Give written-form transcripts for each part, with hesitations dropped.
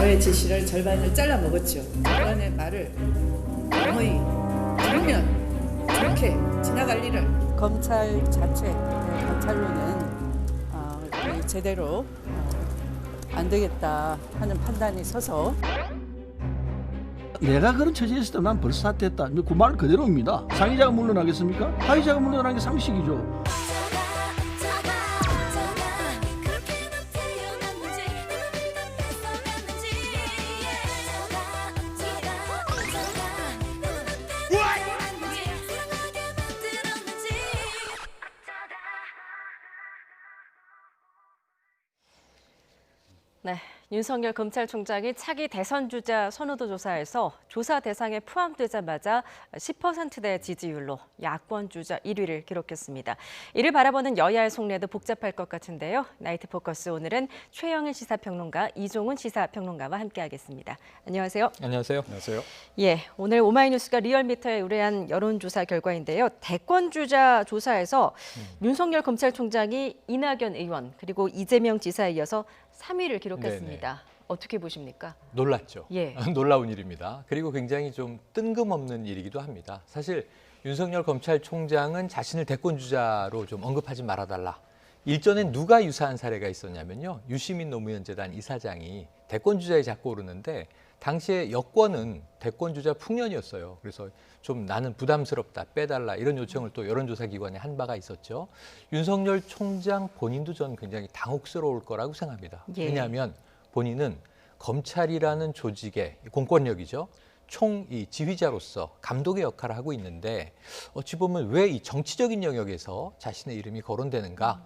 저의 지시를 절반을 잘라 먹었죠. 그간의 말을 거의 들으면 좋게 지나갈 일을 검찰 자체, 검찰로는 제대로 안 되겠다 하는 판단이 서서 내가 그런 처지에 있을 때 난 벌써 사퇴했다. 그 말 그대로입니다. 상의자가 물러나겠습니까? 하의자가 물러나는 게 상식이죠. 네, 윤석열 검찰총장이 차기 대선 주자 선호도 조사에서 조사 대상에 포함되자마자 10%대 지지율로 야권 주자 1위를 기록했습니다. 이를 바라보는 여야의 속내도 복잡할 것 같은데요. 나이트 포커스 오늘은 최영일 시사평론가, 이종훈 시사평론가와 함께하겠습니다. 안녕하세요. 안녕하세요. 안녕하세요. 예, 오늘 오마이뉴스가 리얼미터에 의뢰한 여론조사 결과인데요. 대권 주자 조사에서 윤석열 검찰총장이 이낙연 의원 그리고 이재명 지사에 이어서 3위를 기록했습니다. 네네. 어떻게 보십니까? 놀랐죠. 예. 놀라운 일입니다. 그리고 굉장히 좀 뜬금없는 일이기도 합니다. 사실 윤석열 검찰총장은 자신을 대권 주자로 좀 언급하지 말아달라. 일전에 누가 유사한 사례가 있었냐면요. 유시민 노무현 재단 이사장이 대권 주자에 자꾸 오르는데 당시에 여권은 대권 주자 풍년이었어요. 그래서 좀 나는 부담스럽다, 빼달라 이런 요청을 또 여론조사 기관에 한 바가 있었죠. 윤석열 총장 본인도 저는 굉장히 당혹스러울 거라고 생각합니다. 예. 왜냐하면 본인은 검찰이라는 조직의 공권력이죠. 총 이 지휘자로서 감독의 역할을 하고 있는데 어찌 보면 왜 이 정치적인 영역에서 자신의 이름이 거론되는가?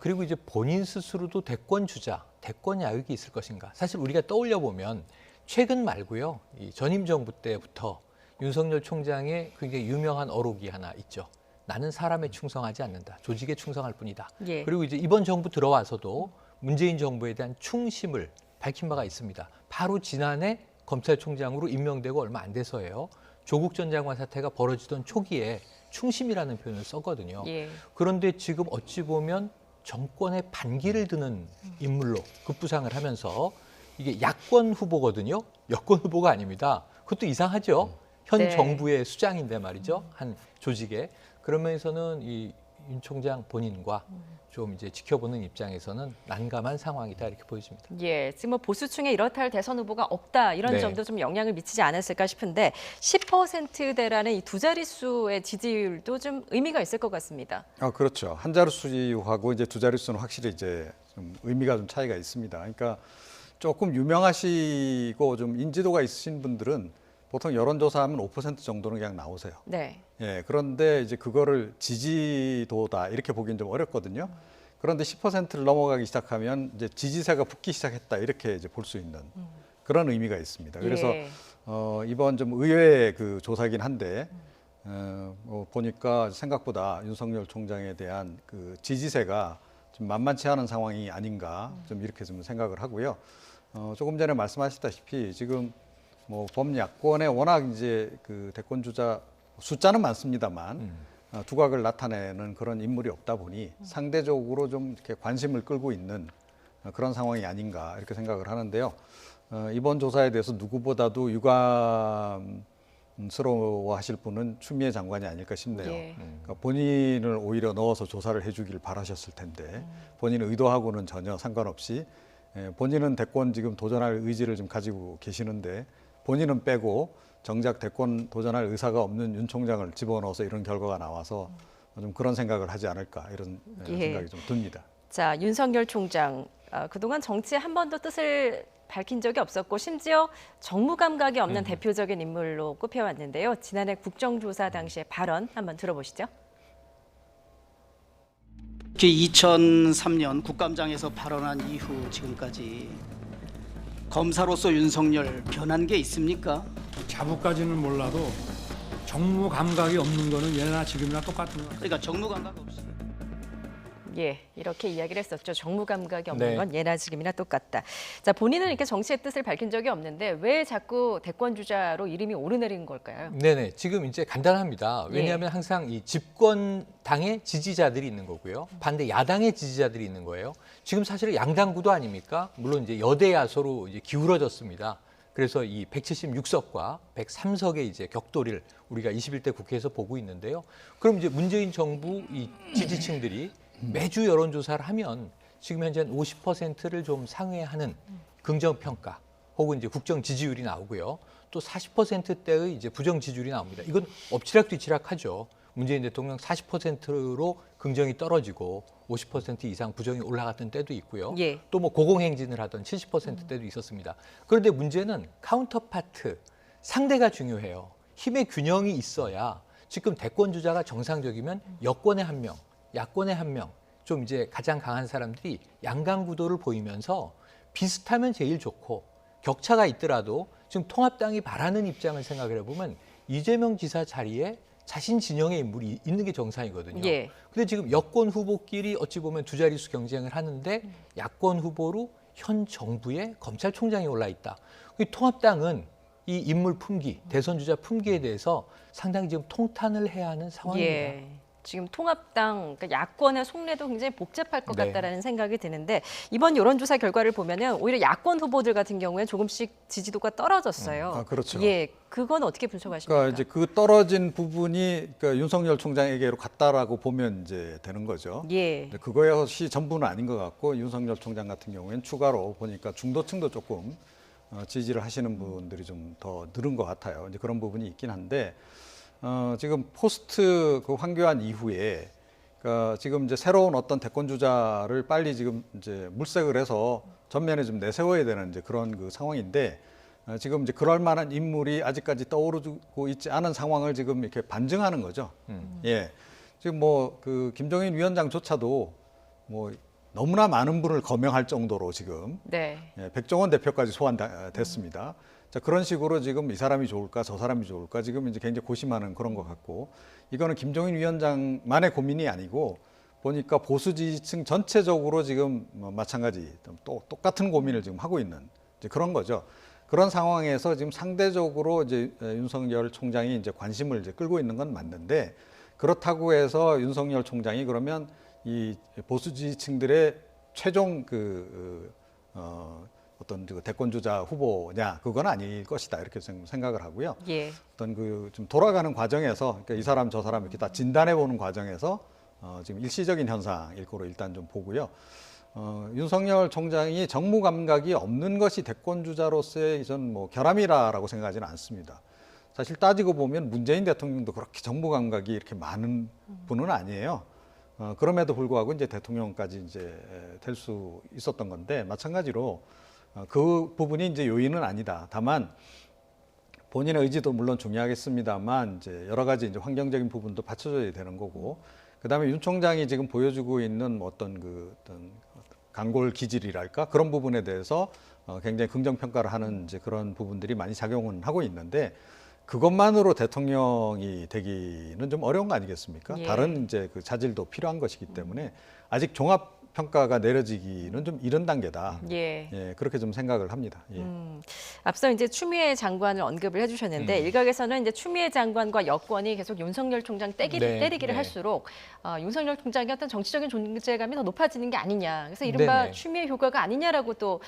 그리고 이제 본인 스스로도 대권 주자, 대권 야욕이 있을 것인가? 사실 우리가 떠올려 보면 최근 말고요, 이 전임 정부 때부터 윤석열 총장의 굉장히 유명한 어록이 하나 있죠. 나는 사람에 충성하지 않는다. 조직에 충성할 뿐이다. 예. 그리고 이제 이번 정부 들어와서도 문재인 정부에 대한 충심을 밝힌 바가 있습니다. 바로 지난해 검찰총장으로 임명되고 얼마 안 돼서예요. 조국 전 장관 사태가 벌어지던 초기에 충심이라는 표현을 썼거든요. 예. 그런데 지금 어찌 보면 정권의 반기를 드는 인물로 급부상을 하면서 이게 야권 후보거든요. 여권 후보가 아닙니다. 그것도 이상하죠. 현 네. 정부의 수장인데 말이죠. 한 조직에. 그런 면에서는 이 윤 총장 본인과 좀 이제 지켜보는 입장에서는 난감한 상황이다 이렇게 보여집니다. 예, 지금 뭐 보수층에 이렇다 할 대선 후보가 없다 이런 네. 점도 좀 영향을 미치지 않았을까 싶은데 10%대라는 이 두 자릿수의 지지율도 좀 의미가 있을 것 같습니다. 그렇죠. 한 자릿수하고 이제 두 자릿수는 확실히 이제 좀 의미가 좀 차이가 있습니다. 그러니까 조금 유명하시고 좀 인지도가 있으신 분들은 보통 여론조사하면 5% 정도는 그냥 나오세요. 네. 예, 그런데 이제 그거를 지지도다 이렇게 보기는 좀 어렵거든요. 그런데 10%를 넘어가기 시작하면 이제 지지세가 붙기 시작했다 이렇게 이제 볼 수 있는 그런 의미가 있습니다. 그래서 예. 이번 좀 의외의 그 조사이긴 한데 보니까 생각보다 윤석열 총장에 대한 그 지지세가 좀 만만치 않은 상황이 아닌가 좀 이렇게 좀 생각을 하고요. 조금 전에 말씀하셨다시피 지금 뭐 범야권에 워낙 이제 그 대권 주자 숫자는 많습니다만 두각을 나타내는 그런 인물이 없다 보니 상대적으로 좀 이렇게 관심을 끌고 있는 그런 상황이 아닌가 이렇게 생각을 하는데요. 이번 조사에 대해서 누구보다도 유감스러워하실 분은 추미애 장관이 아닐까 싶네요. 예. 그러니까 본인을 오히려 넣어서 조사를 해주길 바라셨을 텐데 본인 의도하고는 전혀 상관없이 본인은 대권 지금 도전할 의지를 좀 가지고 계시는데 본인은 빼고 정작 대권 도전할 의사가 없는 윤 총장을 집어넣어서 이런 결과가 나와서 좀 그런 생각을 하지 않을까 이런 예. 생각이 좀 듭니다. 자, 윤석열 총장 그동안 정치에 한 번도 뜻을 밝힌 적이 없었고 심지어 정무 감각이 없는 대표적인 인물로 꼽혀왔는데요. 지난해 국정조사 당시의 발언 한번 들어보시죠. 2003년 국감장에서 발언한 이후 지금까지 검사로서 윤석열 변한 게 있습니까? 자부까지는 몰라도 정무 감각이 없는 거는 예나 지금이나 똑같은 거예요. 그러니까 정무 감각 없이. 예, 이렇게 이야기를 했었죠. 정무 감각이 없는 네. 건 예나 지금이나 똑같다. 자, 본인은 이렇게 정치의 뜻을 밝힌 적이 없는데 왜 자꾸 대권 주자로 이름이 오르내린 걸까요? 네네. 지금 이제 간단합니다. 왜냐하면 항상 이 집권 당의 지지자들이 있는 거고요. 반대 야당의 지지자들이 있는 거예요. 지금 사실은 양당 구도 아닙니까? 물론 이제 여대 야소로 이제 기울어졌습니다. 그래서 이 176석과 103석의 이제 격돌을 우리가 21대 국회에서 보고 있는데요. 그럼 이제 문재인 정부 이 지지층들이 매주 여론조사를 하면 지금 현재 한 50%를 좀 상회하는 긍정평가 혹은 이제 국정 지지율이 나오고요. 또 40%대의 이제 부정 지지율이 나옵니다. 이건 엎치락뒤치락하죠. 문재인 대통령 40%로 긍정이 떨어지고 50% 이상 부정이 올라갔던 때도 있고요. 예. 또 뭐 고공행진을 하던 70%대도 있었습니다. 그런데 문제는 카운터파트, 상대가 중요해요. 힘의 균형이 있어야 지금 대권 주자가 정상적이면 여권의 한 명, 야권의 한 명, 좀 이제 가장 강한 사람들이 양강 구도를 보이면서 비슷하면 제일 좋고 격차가 있더라도 지금 통합당이 바라는 입장을 생각을 해보면 이재명 지사 자리에 자신 진영의 인물이 있는 게 정상이거든요. 예. 근데 지금 여권 후보끼리 어찌 보면 두 자릿수 경쟁을 하는데 야권 후보로 현 정부의 검찰총장이 올라 있다. 통합당은 이 인물 품귀, 대선 주자 품귀에 대해서 상당히 지금 통탄을 해야 하는 상황입니다. 예. 지금 통합당, 그러니까 야권의 속내도 굉장히 복잡할 것 네. 같다라는 생각이 드는데 이번 여론조사 결과를 보면은 오히려 야권 후보들 같은 경우에 조금씩 지지도가 떨어졌어요. 그렇죠. 예, 그건 어떻게 분석하십니까? 그러니까 이제 그 떨어진 부분이 그러니까 윤석열 총장에게로 갔다라고 보면 이제 되는 거죠. 예. 근데 그것이 전부는 아닌 것 같고 윤석열 총장 같은 경우에는 추가로 보니까 중도층도 조금 지지를 하시는 분들이 좀 더 늘은 것 같아요. 이제 그런 부분이 있긴 한데 지금 포스트 그 황교안 이후에 그러니까 지금 이제 새로운 어떤 대권 주자를 빨리 지금 이제 물색을 해서 전면에 좀 내세워야 되는 이제 그런 그 상황인데 지금 이제 그럴 만한 인물이 아직까지 떠오르고 있지 않은 상황을 지금 이렇게 반증하는 거죠. 예. 지금 뭐 그 김종인 위원장조차도 뭐 너무나 많은 분을 거명할 정도로 지금 네. 예, 백종원 대표까지 소환됐습니다. 자, 그런 식으로 지금 이 사람이 좋을까 저 사람이 좋을까 지금 이제 굉장히 고심하는 그런 것 같고 이거는 김종인 위원장만의 고민이 아니고 보니까 보수 지지층 전체적으로 지금 뭐 마찬가지 또 똑같은 고민을 지금 하고 있는 이제 그런 거죠. 그런 상황에서 지금 상대적으로 이제 윤석열 총장이 이제 관심을 이제 끌고 있는 건 맞는데 그렇다고 해서 윤석열 총장이 그러면 이 보수 지지층들의 최종 어떤 그 대권 주자 후보냐 그건 아닐 것이다 이렇게 생각을 하고요. 예. 어떤 그 좀 돌아가는 과정에서 그러니까 이 사람 저 사람 이렇게 다 진단해 보는 과정에서 지금 일시적인 현상일 거로 일단 좀 보고요. 윤석열 총장이 정무 감각이 없는 것이 대권 주자로서의 전 뭐 결함이라고 생각하지는 않습니다. 사실 따지고 보면 문재인 대통령도 그렇게 정무 감각이 이렇게 많은 분은 아니에요. 그럼에도 불구하고 이제 대통령까지 이제 될 수 있었던 건데 마찬가지로 그 부분이 이제 요인은 아니다. 다만 본인의 의지도 물론 중요하겠습니다만 이제 여러 가지 이제 환경적인 부분도 받쳐줘야 되는 거고 그다음에 윤 총장이 지금 보여주고 있는 뭐 어떤 강골 기질이랄까 그런 부분에 대해서 굉장히 긍정 평가를 하는 이제 그런 부분들이 많이 작용은 하고 있는데 그것만으로 대통령이 되기는 좀 어려운 거 아니겠습니까? 예. 다른 이제 그 자질도 필요한 것이기 때문에 아직 종합 평가가 내려지기는 좀 이른 단계다. 예. 예, 그렇게 좀 생각을 합니다. 예. 앞서 이제 추미애 장관을 언급을 해주셨는데 일각에서는 이제 추미애 장관과 여권이 계속 윤석열 총장 때리기를 네. 할수록 윤석열 총장의 어떤 정치적인 존재감이 더 높아지는 게 아니냐. 그래서 이른바 네네. 추미애 효과가 아니냐라고 또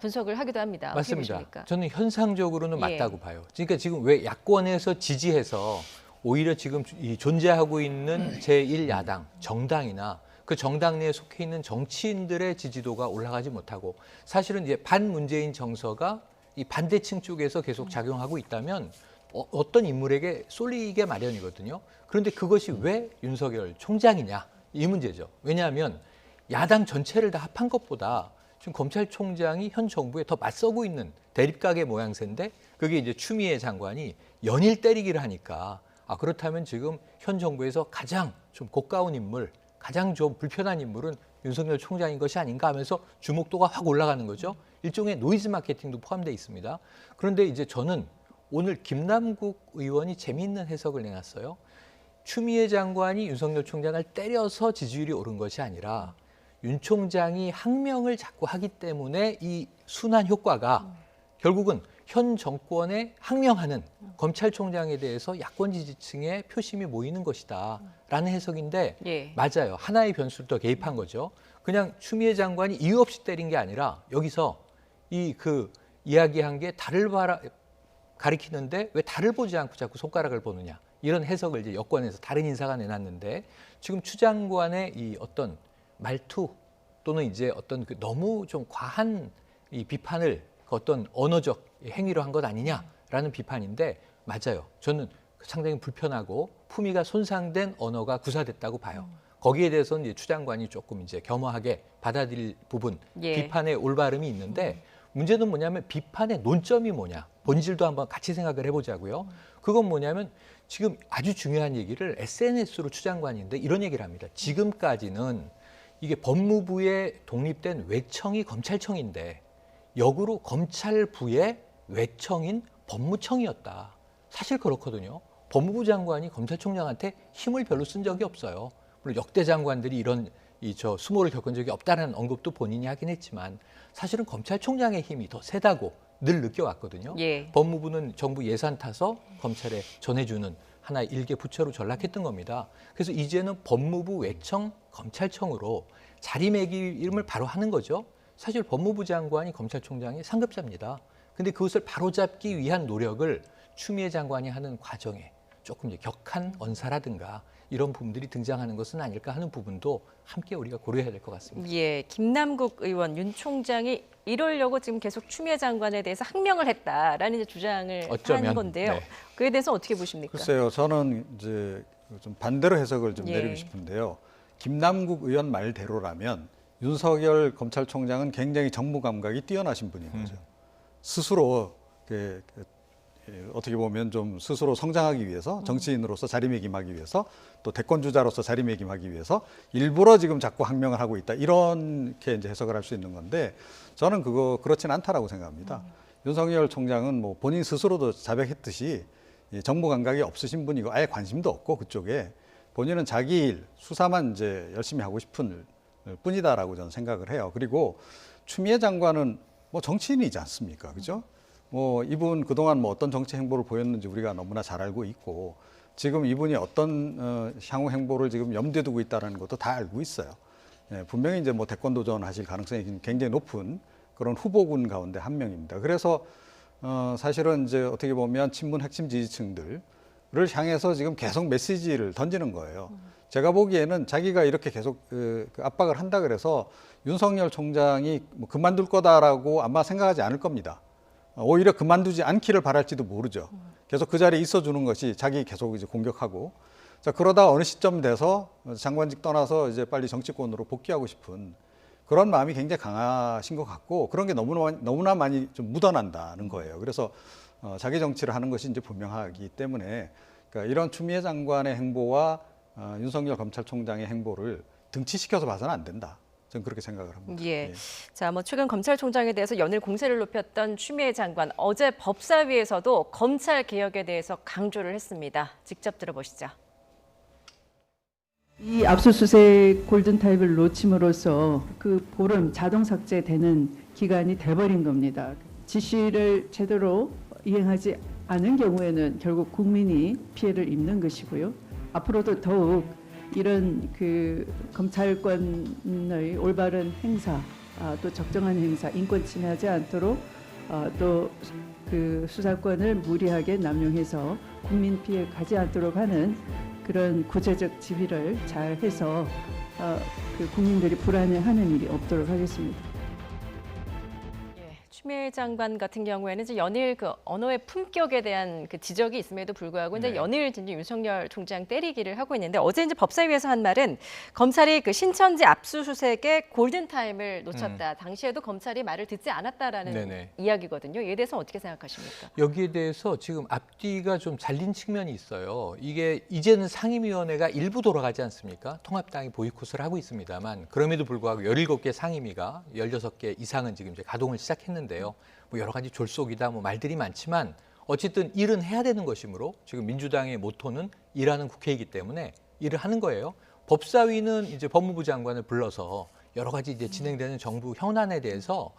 분석을 하기도 합니다. 어떻게 맞습니다. 보십니까? 저는 현상적으로는 예. 맞다고 봐요. 그러니까 지금 왜 야권에서 지지해서 오히려 지금 이 존재하고 있는 제1야당 정당이나 그 정당 내에 속해 있는 정치인들의 지지도가 올라가지 못하고 사실은 이제 반문재인 정서가 이 반대층 쪽에서 계속 작용하고 있다면 어떤 인물에게 쏠리게 마련이거든요. 그런데 그것이 왜 윤석열 총장이냐 이 문제죠. 왜냐하면 야당 전체를 다 합한 것보다 지금 검찰총장이 현 정부에 더 맞서고 있는 대립각의 모양새인데 그게 이제 추미애 장관이 연일 때리기를 하니까 그렇다면 지금 현 정부에서 가장 좀 고가운 인물 가장 좀 불편한 인물은 윤석열 총장인 것이 아닌가 하면서 주목도가 확 올라가는 거죠. 일종의 노이즈 마케팅도 포함되어 있습니다. 그런데 이제 저는 오늘 김남국 의원이 재미있는 해석을 내놨어요. 추미애 장관이 윤석열 총장을 때려서 지지율이 오른 것이 아니라 윤 총장이 항명을 자꾸 하기 때문에 이 순환 효과가 결국은 현 정권에 항명하는 검찰총장에 대해서 야권 지지층의 표심이 모이는 것이다라는 해석인데 예. 맞아요. 하나의 변수를 더 개입한 거죠. 그냥 추미애 장관이 이유 없이 때린 게 아니라 여기서 이야기한 게 달을 가리키는데 왜 달을 보지 않고 자꾸 손가락을 보느냐 이런 해석을 이제 여권에서 다른 인사가 내놨는데 지금 추 장관의 이 어떤 말투 또는 이제 어떤 너무 좀 과한 이 비판을 어떤 언어적 행위로 한 것 아니냐라는 비판인데 맞아요. 저는 상당히 불편하고 품위가 손상된 언어가 구사됐다고 봐요. 거기에 대해서는 이제 추 장관이 조금 이제 겸허하게 받아들일 부분, 예. 비판의 올바름이 있는데 문제는 뭐냐면 비판의 논점이 뭐냐, 본질도 한번 같이 생각을 해보자고요. 그건 뭐냐면 지금 아주 중요한 얘기를 SNS로 추 장관인데 이런 얘기를 합니다. 지금까지는 이게 법무부에 독립된 외청이 검찰청인데 역으로 검찰부의 외청인 법무청이었다. 사실 그렇거든요. 법무부 장관이 검찰총장한테 힘을 별로 쓴 적이 없어요. 물론 역대 장관들이 이런 수모를 겪은 적이 없다는 언급도 본인이 하긴 했지만 사실은 검찰총장의 힘이 더 세다고 늘 느껴왔거든요. 예. 법무부는 정부 예산 타서 검찰에 전해주는 하나의 일개 부처로 전락했던 겁니다. 그래서 이제는 법무부 외청 검찰청으로 자리매김을 바로 하는 거죠. 사실 법무부 장관이 검찰총장의 상급자입니다. 근데 그것을 바로잡기 위한 노력을 추미애 장관이 하는 과정에 조금 이제 격한 언사라든가 이런 부분들이 등장하는 것은 아닐까 하는 부분도 함께 우리가 고려해야 될 것 같습니다. 예, 김남국 의원, 윤 총장이 이러려고 지금 계속 추미애 장관에 대해서 항명을 했다라는 이제 주장을 어쩌면, 한 건데요. 네. 그에 대해서 어떻게 보십니까? 글쎄요, 저는 이제 좀 반대로 해석을 좀 예. 내리고 싶은데요. 김남국 의원 말대로라면 윤석열 검찰총장은 굉장히 정무 감각이 뛰어나신 분인 거죠. 스스로 어떻게 보면 좀 스스로 성장하기 위해서 정치인으로서 자리매김하기 위해서 또 대권주자로서 자리매김하기 위해서 일부러 지금 자꾸 항명을 하고 있다 이렇게 이제 해석을 할 수 있는 건데 저는 그렇진 않다라고 생각합니다. 윤석열 총장은 뭐 본인 스스로도 자백했듯이 정무 감각이 없으신 분이고 아예 관심도 없고 그쪽에 본인은 자기 일 수사만 이제 열심히 하고 싶은 뿐이다라고 저는 생각을 해요. 그리고 추미애 장관은 뭐 정치인이지 않습니까, 그죠? 뭐 이분 그동안 뭐 어떤 정치 행보를 보였는지 우리가 너무나 잘 알고 있고 지금 이분이 어떤 향후 행보를 지금 염두에 두고 있다는 것도 다 알고 있어요. 예, 분명히 이제 뭐 대권 도전하실 가능성이 굉장히 높은 그런 후보군 가운데 한 명입니다. 그래서 사실은 이제 어떻게 보면 친문 핵심 지지층들을 향해서 지금 계속 메시지를 던지는 거예요. 제가 보기에는 자기가 이렇게 계속 압박을 한다 그래서 윤석열 총장이 뭐 그만둘 거다라고 아마 생각하지 않을 겁니다. 오히려 그만두지 않기를 바랄지도 모르죠. 계속 그 자리에 있어주는 것이 자기 계속 이제 공격하고 자 그러다 어느 시점 돼서 장관직 떠나서 이제 빨리 정치권으로 복귀하고 싶은 그런 마음이 굉장히 강하신 것 같고 그런 게 너무나 많이 좀 묻어난다는 거예요. 그래서 자기 정치를 하는 것이 이제 분명하기 때문에 그러니까 이런 추미애 장관의 행보와 윤석열 검찰총장의 행보를 등치시켜서 봐서는 안 된다. 저는 그렇게 생각을 합니다. 예. 자, 뭐 최근 검찰총장에 대해서 연일 공세를 높였던 추미애 장관 어제 법사위에서도 검찰 개혁에 대해서 강조를 했습니다. 직접 들어보시죠. 이 압수수색 골든타임을 놓침으로써 그 보름 자동 삭제되는 기간이 돼버린 겁니다. 지시를 제대로 이행하지 않은 경우에는 결국 국민이 피해를 입는 것이고요. 앞으로도 더욱 이런 그 검찰권의 올바른 행사, 또 적정한 행사, 인권 침해하지 않도록 또 그 수사권을 무리하게 남용해서 국민 피해 가지 않도록 하는 그런 구체적 지휘를 잘 해서 그 국민들이 불안해하는 일이 없도록 하겠습니다. 추미애 장관 같은 경우에는 이제 연일 그 언어의 품격에 대한 그 지적이 있음에도 불구하고 이제 연일 이제 윤석열 총장 때리기를 하고 있는데 어제 이제 법사위에서 한 말은 검찰이 그 신천지 압수수색에 골든 타임을 놓쳤다. 당시에도 검찰이 말을 듣지 않았다라는 네네. 이야기거든요. 이에 대해서 어떻게 생각하십니까? 여기에 대해서 지금 앞뒤가 좀 잘린 측면이 있어요. 이게 이제는 상임위원회가 일부 돌아가지 않습니까? 통합당이 보이콧을 하고 있습니다만 그럼에도 불구하고 17개 상임위가 16개 이상은 지금 이제 가동을 시작했는데요. 뭐 여러 가지 졸속이다 뭐 말들이 많지만 어쨌든 일은 해야 되는 것이므로 지금 민주당의 모토는 일하는 국회이기 때문에 일을 하는 거예요. 법사위는 이제 법무부 장관을 불러서 여러 가지 이제 진행되는 정부 현안에 대해서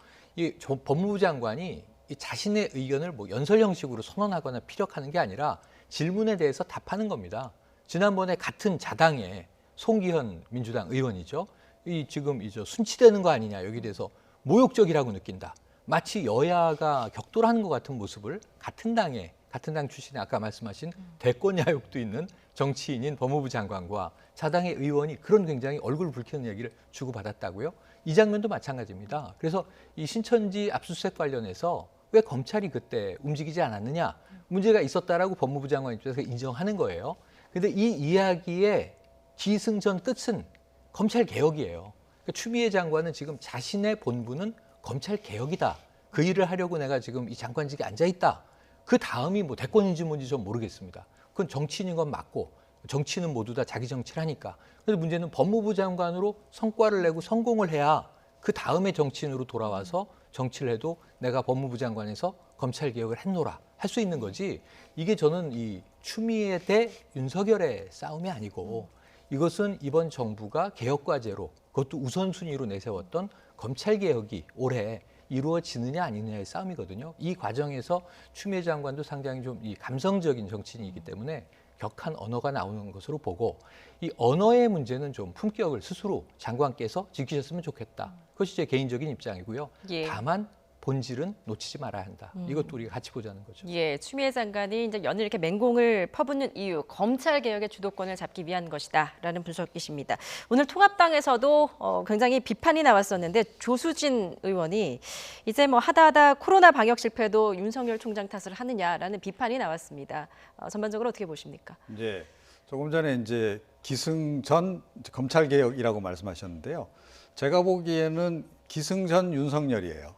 법무부 장관이 이 자신의 의견을 뭐 연설 형식으로 선언하거나 피력하는 게 아니라 질문에 대해서 답하는 겁니다. 지난번에 같은 자당의 송기현 민주당 의원이죠. 이 지금 이제 순치되는 거 아니냐, 여기 대해서 모욕적이라고 느낀다. 마치 여야가 격돌하는 것 같은 모습을 같은 당 출신의 아까 말씀하신 대권 야욕도 있는 정치인인 법무부 장관과 자당의 의원이 그런 굉장히 얼굴 붉히는 얘기를 주고받았다고요. 이 장면도 마찬가지입니다. 그래서 이 신천지 압수수색 관련해서 왜 검찰이 그때 움직이지 않았느냐, 문제가 있었다라고 법무부 장관 입장에서 인정하는 거예요. 그런데 이 이야기의 기승전 끝은 검찰 개혁이에요. 그러니까 추미애 장관은 지금 자신의 본분은 검찰 개혁이다. 그 일을 하려고 내가 지금 이 장관직에 앉아 있다. 그 다음이 뭐 대권인지 뭔지 좀 모르겠습니다. 그건 정치인인 건 맞고 정치는 모두 다 자기 정치를 하니까. 그래서 문제는 법무부 장관으로 성과를 내고 성공을 해야 그 다음에 정치인으로 돌아와서 정치를 해도 내가 법무부 장관에서 검찰 개혁을 했노라 할 수 있는 거지. 이게 저는 이 추미애 대 윤석열의 싸움이 아니고 이것은 이번 정부가 개혁과제로 그것도 우선순위로 내세웠던 검찰 개혁이 올해 이루어지느냐 아니느냐의 싸움이거든요. 이 과정에서 추미애 장관도 상당히 좀 이 감성적인 정치인이기 때문에 격한 언어가 나오는 것으로 보고, 이 언어의 문제는 좀 품격을 스스로 장관께서 지키셨으면 좋겠다. 그것이 제 개인적인 입장이고요. 예. 다만 본질은 놓치지 말아야 한다. 이것도 우리가 같이 보자는 거죠. 예, 추미애 장관이 이제 연일 이렇게 맹공을 퍼붓는 이유, 검찰 개혁의 주도권을 잡기 위한 것이다라는 분석이십니다. 오늘 통합당에서도 굉장히 비판이 나왔었는데 조수진 의원이 이제 뭐 하다 코로나 방역 실패도 윤석열 총장 탓을 하느냐라는 비판이 나왔습니다. 전반적으로 어떻게 보십니까? 이제 조금 전에 이제 기승전 검찰 개혁이라고 말씀하셨는데요. 제가 보기에는 기승전 윤석열이에요.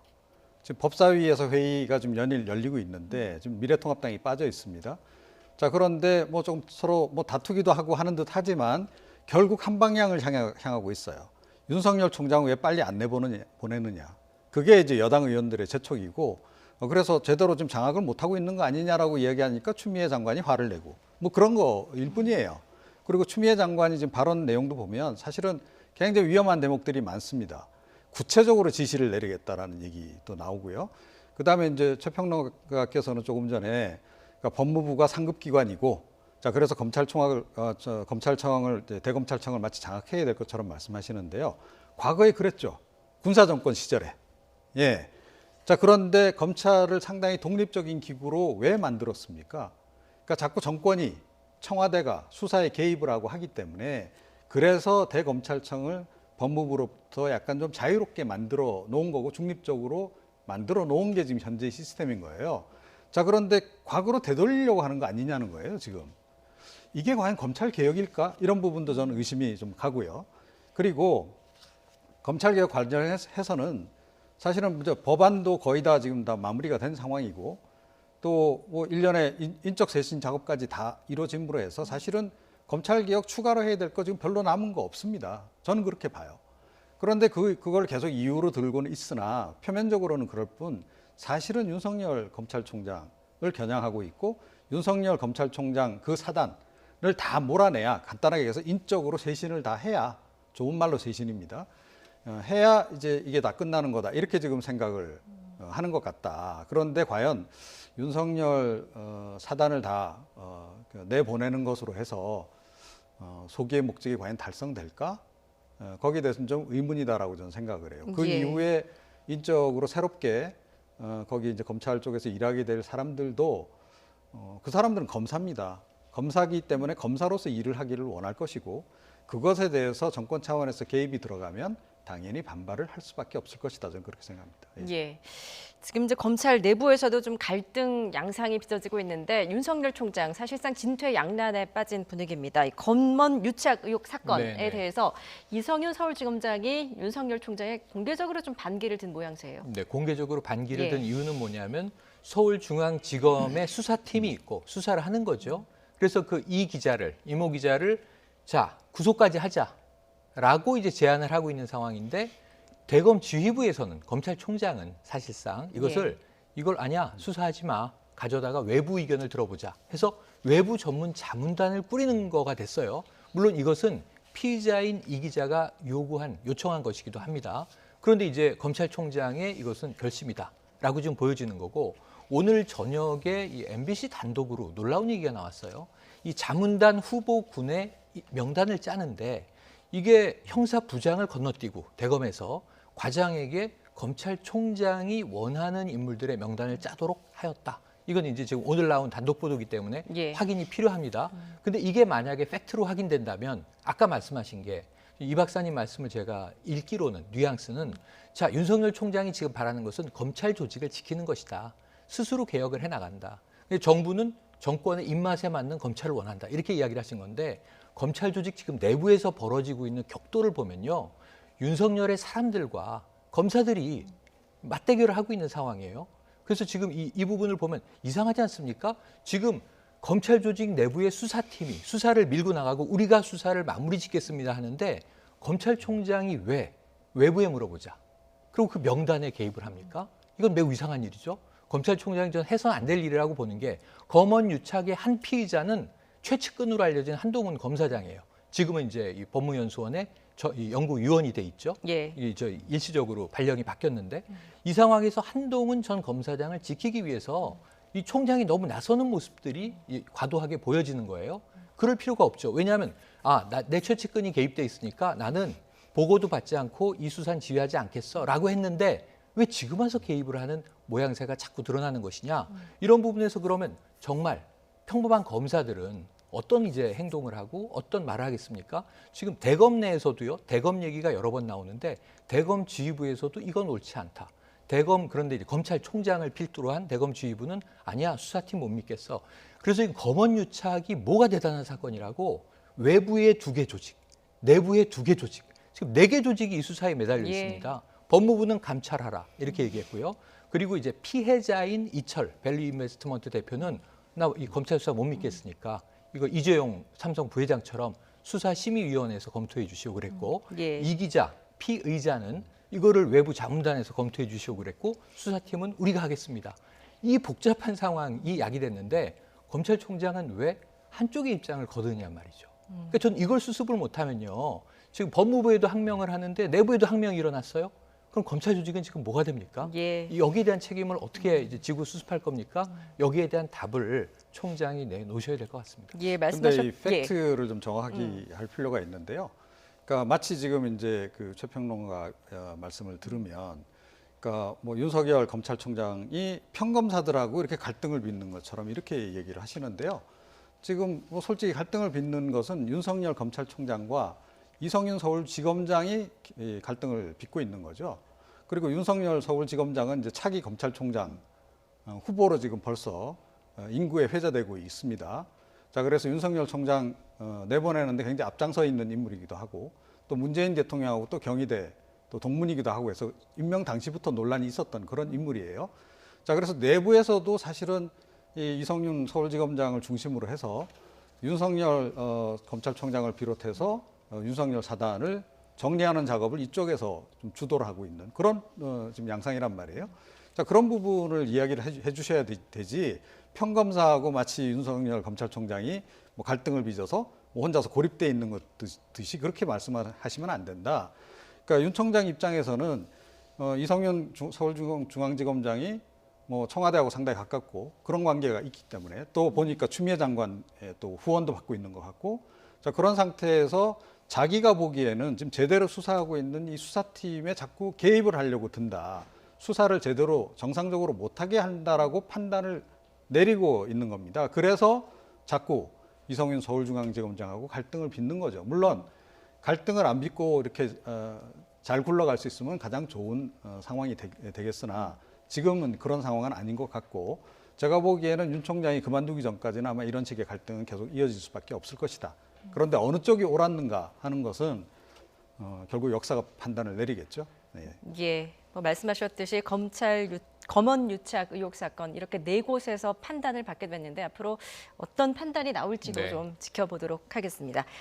지금 법사위에서 회의가 좀 연일 열리고 있는데 지금 미래통합당이 빠져 있습니다. 자, 그런데 뭐 좀 서로 뭐 다투기도 하고 하는 듯 하지만 결국 한 방향을 향하고 있어요. 윤석열 총장 왜 빨리 안 보내느냐. 그게 이제 여당 의원들의 재촉이고, 그래서 제대로 좀 장악을 못하고 있는 거 아니냐라고 이야기하니까 추미애 장관이 화를 내고 뭐 그런 거일 뿐이에요. 그리고 추미애 장관이 지금 발언 내용도 보면 사실은 굉장히 위험한 대목들이 많습니다. 구체적으로 지시를 내리겠다라는 얘기도 나오고요. 그다음에 이제 최평론가께서는 조금 전에 그러니까 법무부가 상급기관이고, 자 그래서 검찰청을 대검찰청을 마치 장악해야 될 것처럼 말씀하시는데요. 과거에 그랬죠. 군사정권 시절에. 예. 자 그런데 검찰을 상당히 독립적인 기구로 왜 만들었습니까? 그러니까 자꾸 정권이 청와대가 수사에 개입을 하고 하기 때문에, 그래서 대검찰청을 법무부로부터 약간 좀 자유롭게 만들어 놓은 거고 중립적으로 만들어 놓은 게 지금 현재 시스템인 거예요. 자, 그런데 과거로 되돌리려고 하는 거 아니냐는 거예요, 지금. 이게 과연 검찰 개혁일까? 이런 부분도 저는 의심이 좀 가고요. 그리고 검찰 개혁 관련해서는 사실은 법안도 거의 다 지금 다 마무리가 된 상황이고, 또 뭐 일련의 인적 쇄신 작업까지 다 이루어짐으로 해서 사실은 검찰 개혁 추가로 해야 될 거 지금 별로 남은 거 없습니다. 저는 그렇게 봐요. 그런데 그걸 계속 이유로 들고는 있으나 표면적으로는 그럴 뿐 사실은 윤석열 검찰총장을 겨냥하고 있고, 윤석열 검찰총장 그 사단을 다 몰아내야, 간단하게 해서 인적으로 쇄신을 다 해야, 좋은 말로 쇄신입니다. 해야 이제 이게 다 끝나는 거다. 이렇게 지금 생각을 하는 것 같다. 그런데 과연 윤석열 사단을 다 내보내는 것으로 해서 소기의 목적이 과연 달성될까? 거기에 대해서는 좀 의문이다라고 저는 생각을 해요. 그 예. 이후에 인적으로 새롭게 거기 이제 검찰 쪽에서 일하게 될 사람들도 그 사람들은 검사입니다. 검사기 때문에 검사로서 일을 하기를 원할 것이고, 그것에 대해서 정권 차원에서 개입이 들어가면 당연히 반발을 할 수밖에 없을 것이다. 저는 그렇게 생각합니다. 예. 예. 지금 이제 검찰 내부에서도 좀 갈등 양상이 빚어지고 있는데 윤석열 총장 사실상 진퇴양난에 빠진 분위기입니다. 이 검언 유착 의혹 사건에 네네. 대해서 이성윤 서울지검장이 윤석열 총장에 공개적으로 좀 반기를 든 모양새예요. 네, 공개적으로 반기를 예. 든 이유는 뭐냐면 서울중앙지검에 수사팀이 있고 수사를 하는 거죠. 그래서 그 이모 기자를 자 구속까지 하자라고 이제 제안을 하고 있는 상황인데, 대검 지휘부에서는 검찰총장은 사실상 이걸 아니야 수사하지 마, 가져다가 외부 의견을 들어보자 해서 외부 전문 자문단을 꾸리는 거가 됐어요. 물론 이것은 피의자인 이 기자가 요청한 것이기도 합니다. 그런데 이제 검찰총장의 이것은 결심이다라고 지금 보여지는 거고, 오늘 저녁에 이 MBC 단독으로 놀라운 얘기가 나왔어요. 이 자문단 후보군의 명단을 짜는데 이게 형사 부장을 건너뛰고 대검에서 과장에게 검찰총장이 원하는 인물들의 명단을 짜도록 하였다. 이건 이제 지금 오늘 나온 단독 보도이기 때문에 예. 확인이 필요합니다. 근데 이게 만약에 팩트로 확인된다면 아까 말씀하신 게 이 박사님 말씀을 제가 읽기로는 뉘앙스는 자, 윤석열 총장이 지금 바라는 것은 검찰 조직을 지키는 것이다. 스스로 개혁을 해나간다. 근데 정부는 정권의 입맛에 맞는 검찰을 원한다. 이렇게 이야기를 하신 건데 검찰 조직 지금 내부에서 벌어지고 있는 격돌을 보면요. 윤석열의 사람들과 검사들이 맞대결을 하고 있는 상황이에요. 그래서 지금 이 부분을 보면 이상하지 않습니까? 지금 검찰 조직 내부의 수사팀이 수사를 밀고 나가고 우리가 수사를 마무리 짓겠습니다 하는데 검찰총장이 왜 외부에 물어보자. 그리고 그 명단에 개입을 합니까? 이건 매우 이상한 일이죠. 검찰총장이 전 해서는 안 될 일이라고 보는 게 검언 유착의 한 피의자는 최측근으로 알려진 한동훈 검사장이에요. 지금은 이제 이 법무연수원의 이 연구위원이 돼 있죠. 예. 일시적으로 발령이 바뀌었는데 이 상황에서 한동훈 전 검사장을 지키기 위해서 이 총장이 너무 나서는 모습들이 과도하게 보여지는 거예요. 그럴 필요가 없죠. 왜냐하면 내 최측근이 개입돼 있으니까 나는 보고도 받지 않고 이 수사는 지휘하지 않겠어라고 했는데 왜 지금 와서 개입을 하는 모양새가 자꾸 드러나는 것이냐. 이런 부분에서 그러면 정말 평범한 검사들은 어떤 이제 행동을 하고 어떤 말을 하겠습니까? 지금 대검 내에서도요. 대검 얘기가 여러 번 나오는데 대검 지휘부에서도 이건 옳지 않다. 그런데 이제 검찰총장을 필두로 한 대검 지휘부는 아니야, 수사팀 못 믿겠어. 그래서 이 검언 유착이 뭐가 대단한 사건이라고 외부의 2개 조직, 내부의 2개 조직, 지금 4개 조직이 이 수사에 매달려 있습니다. 법무부는 감찰하라 이렇게 얘기했고요. 그리고 이제 피해자인 이철 밸류 인베스트먼트 대표는 나 이 검찰 수사 못 믿겠으니까 이거 이재용 삼성 부회장처럼 수사심의위원회에서 검토해 주시오 그랬고 예. 이 기자 피의자는 이거를 외부 자문단에서 검토해 주시오 그랬고 수사팀은 우리가 하겠습니다. 이 복잡한 상황이 야기됐는데 검찰총장은 왜 한쪽의 입장을 거두느냐 말이죠. 그러니까 전 이걸 수습을 못하면요. 지금 법무부에도 항명을 하는데 내부에도 항명이 일어났어요. 그럼 검찰 조직은 지금 뭐가 됩니까? 예. 여기에 대한 책임을 어떻게 이제 지고 수습할 겁니까? 여기에 대한 답을 총장이 내놓으셔야 될 것 같습니다. 예, 근데 이 팩트를 좀 정확히 할 필요가 있는데요. 그러니까 마치 지금 이제 그 최평론가 말씀을 들으면, 그러니까 뭐 윤석열 검찰총장이 평검사들하고 이렇게 갈등을 빚는 것처럼 이렇게 얘기를 하시는데요. 지금 뭐 솔직히 갈등을 빚는 것은 윤석열 검찰총장과 이성윤 서울지검장이 갈등을 빚고 있는 거죠. 그리고 윤석열 서울지검장은 이제 차기 검찰총장 후보로 지금 벌써 인구에 회자되고 있습니다. 자, 그래서 윤석열 총장 내보내는데 굉장히 앞장서 있는 인물이기도 하고 또 문재인 대통령하고 또 경희대 또 동문이기도 하고 해서 임명 당시부터 논란이 있었던 그런 인물이에요. 자, 그래서 내부에서도 사실은 이 이성윤 서울지검장을 중심으로 해서 윤석열 검찰총장을 비롯해서 윤석열 사단을 정리하는 작업을 이쪽에서 좀 주도를 하고 있는 그런 지금 양상이란 말이에요. 자, 그런 부분을 이야기를 해주셔야 되지 평검사하고 마치 윤석열 검찰총장이 뭐 갈등을 빚어서 뭐 혼자서 고립돼 있는 것 듯이 그렇게 말씀하시면 안 된다. 그러니까 윤 총장 입장에서는 이성윤 서울중앙지검장이 뭐 청와대하고 상당히 가깝고 그런 관계가 있기 때문에 또 보니까 추미애 장관의 또 후원도 받고 있는 것 같고 자, 그런 상태에서 자기가 보기에는 지금 제대로 수사하고 있는 이 수사팀에 자꾸 개입을 하려고 든다. 수사를 제대로 정상적으로 못하게 한다라고 판단을 내리고 있는 겁니다. 그래서 자꾸 이성윤 서울중앙지검장하고 갈등을 빚는 거죠. 물론 갈등을 안 빚고 이렇게 잘 굴러갈 수 있으면 가장 좋은 상황이 되겠으나 지금은 그런 상황은 아닌 것 같고 제가 보기에는 윤 총장이 그만두기 전까지는 아마 이런 식의 갈등은 계속 이어질 수밖에 없을 것이다. 그런데 어느 쪽이 옳았는가 하는 것은 결국 역사가 판단을 내리겠죠. 네. 예, 뭐 말씀하셨듯이 검언 유착 의혹 사건 이렇게 4곳에서 판단을 받게 됐는데 앞으로 어떤 판단이 나올지도 네. 좀 지켜보도록 하겠습니다.